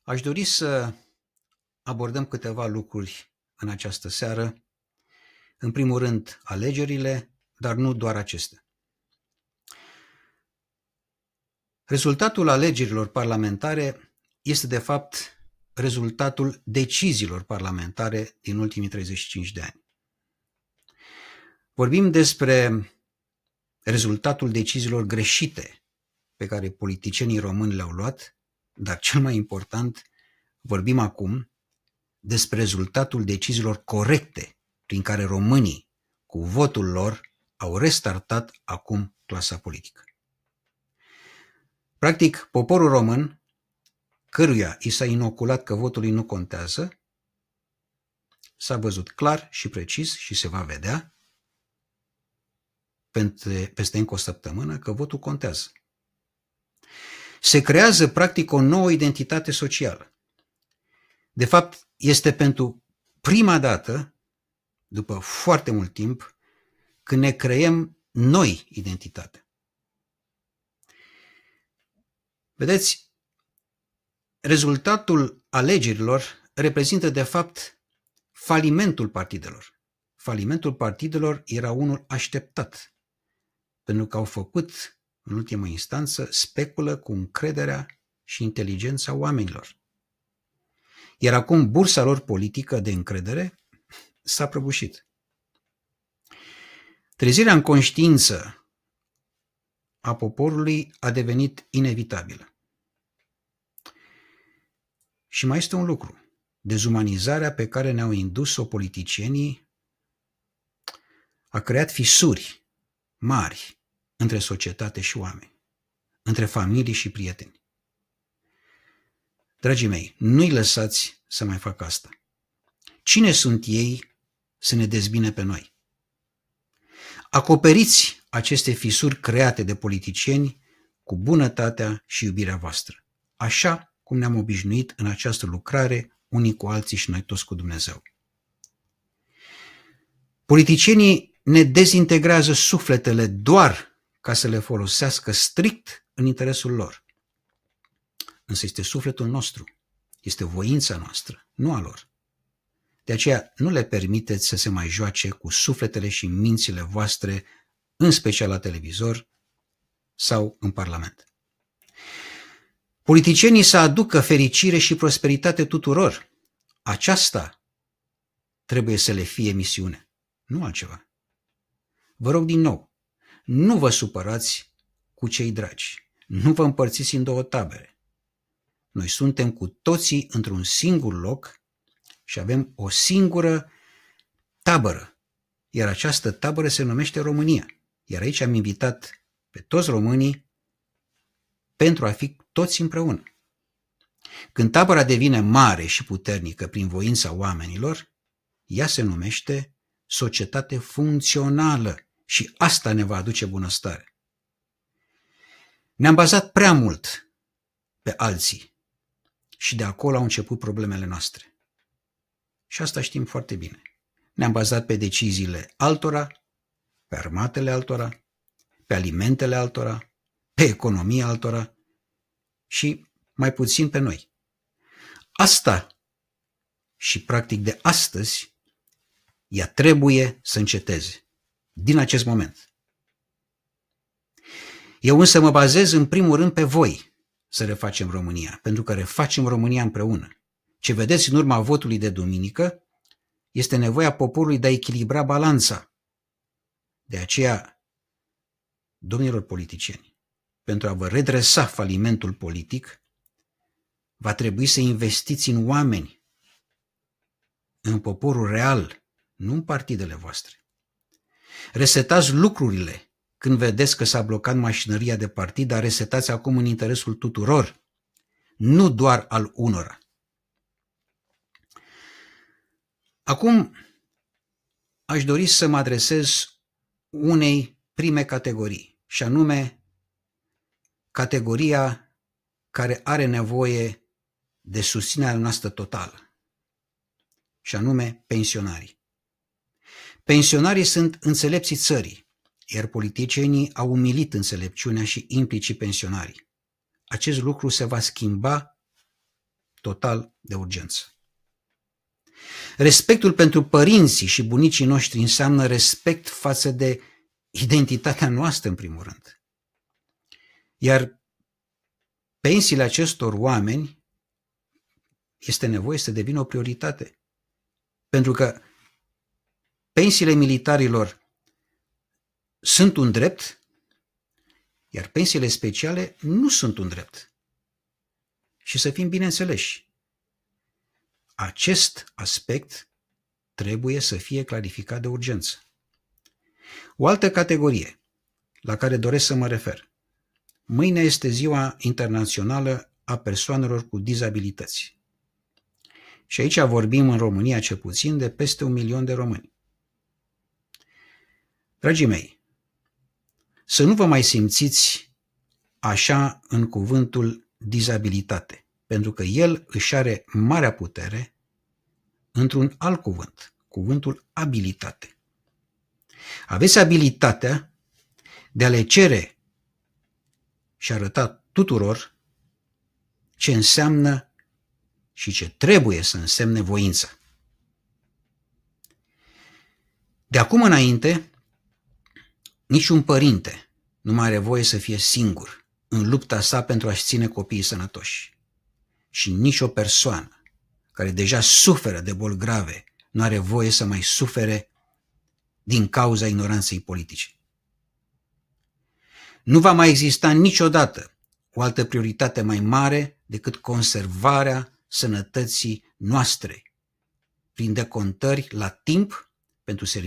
Aș dori să abordăm câteva lucruri în această seară. În primul rând, alegerile, dar nu doar acestea. Rezultatul alegerilor parlamentare este, de fapt, rezultatul deciziilor parlamentare din ultimii 35 de ani. Vorbim despre rezultatul deciziilor greșite pe care politicienii români le-au luat, dar cel mai important, vorbim acum despre rezultatul deciziilor corecte prin care românii, cu votul lor, au restartat acum clasa politică. Practic, poporul român, căruia i s-a inoculat că votul lui nu contează, s-a văzut clar și precis și se va vedea peste încă o săptămână că votul contează. Se creează practic o nouă identitate socială. De fapt, este pentru prima dată, după foarte mult timp, când ne creăm noi identitate. Vedeți, rezultatul alegerilor reprezintă de fapt falimentul partidelor. Falimentul partidelor era unul așteptat, pentru că au făcut, în ultimă instanță, speculă cu încrederea și inteligența oamenilor. Iar acum bursa lor politică de încredere s-a prăbușit. Trezirea în conștiință a poporului a devenit inevitabilă. Și mai este un lucru. Dezumanizarea pe care ne-au indus-o politicienii a creat fisuri mari între societate și oameni, între familii și prieteni. Dragii mei, nu-i lăsați să mai facă asta. Cine sunt ei să ne dezbine pe noi? Acoperiți aceste fisuri create de politicieni cu bunătatea și iubirea voastră, așa cum ne-am obișnuit în această lucrare unii cu alții și noi toți cu Dumnezeu. Politicienii ne dezintegrează sufletele doar ca să le folosească strict în interesul lor. Însă este sufletul nostru, este voința noastră, nu a lor. De aceea nu le permiteți să se mai joace cu sufletele și mințile voastre, în special la televizor sau în Parlament. Politicienii să aducă fericire și prosperitate tuturor. Aceasta trebuie să le fie misiune, nu altceva. Vă rog din nou, nu vă supărați cu cei dragi, nu vă împărțiți în două tabere. Noi suntem cu toții într-un singur loc și avem o singură tabără, iar această tabără se numește România. Iar aici am invitat pe toți românii pentru a fi toți împreună. Când tabăra devine mare și puternică prin voința oamenilor, ea se numește societate funcțională și asta ne va aduce bunăstare. Ne-am bazat prea mult pe alții și de acolo au început problemele noastre. Și asta știm foarte bine. Ne-am bazat pe deciziile altora, pe armatele altora, pe alimentele altora, pe economia altora și mai puțin pe noi. Asta și practic de astăzi, ea trebuie să înceteze, din acest moment. Eu însă mă bazez în primul rând pe voi să refacem România, pentru că refacem România împreună. Ce vedeți în urma votului de duminică este nevoia poporului de a echilibra balanța. De aceea, domnilor politicieni, pentru a vă redresa falimentul politic, va trebui să investiți în oameni, în poporul real, nu în partidele voastre. Resetați lucrurile când vedeți că s-a blocat mașinăria de partid, dar resetați acum în interesul tuturor, nu doar al unora. Acum aș dori să mă adresez unei prime categorii, și anume categoria care are nevoie de susținerea noastră totală, și anume pensionarii. Pensionarii sunt înțelepții țării, iar politicienii au umilit înțelepciunea și implicit pensionarii. Acest lucru se va schimba total de urgență. Respectul pentru părinții și bunicii noștri înseamnă respect față de identitatea noastră, în primul rând. Iar pensiile acestor oameni este nevoie să devină o prioritate. Pentru că pensiile militarilor sunt un drept, iar pensiile speciale nu sunt un drept. Și să fim bineînțeleși, acest aspect trebuie să fie clarificat de urgență. O altă categorie la care doresc să mă refer. Mâine este Ziua Internațională a Persoanelor cu Dizabilități. Și aici vorbim în România cel puțin de peste 1 milion de români. Dragii mei, să nu vă mai simțiți așa în cuvântul dizabilitate, pentru că el își are marea putere într-un alt cuvânt, cuvântul abilitate. Aveți abilitatea de a le cere și arăta tuturor ce înseamnă și ce trebuie să însemne voința. De acum înainte, niciun părinte nu mai are voie să fie singur în lupta sa pentru a-și ține copiii sănătoși. Și nicio persoană care deja suferă de boli grave nu are voie să mai sufere din cauza ignoranței politice. Nu va mai exista niciodată o altă prioritate mai mare decât conservarea sănătății noastre prin decontări la timp pentru servicii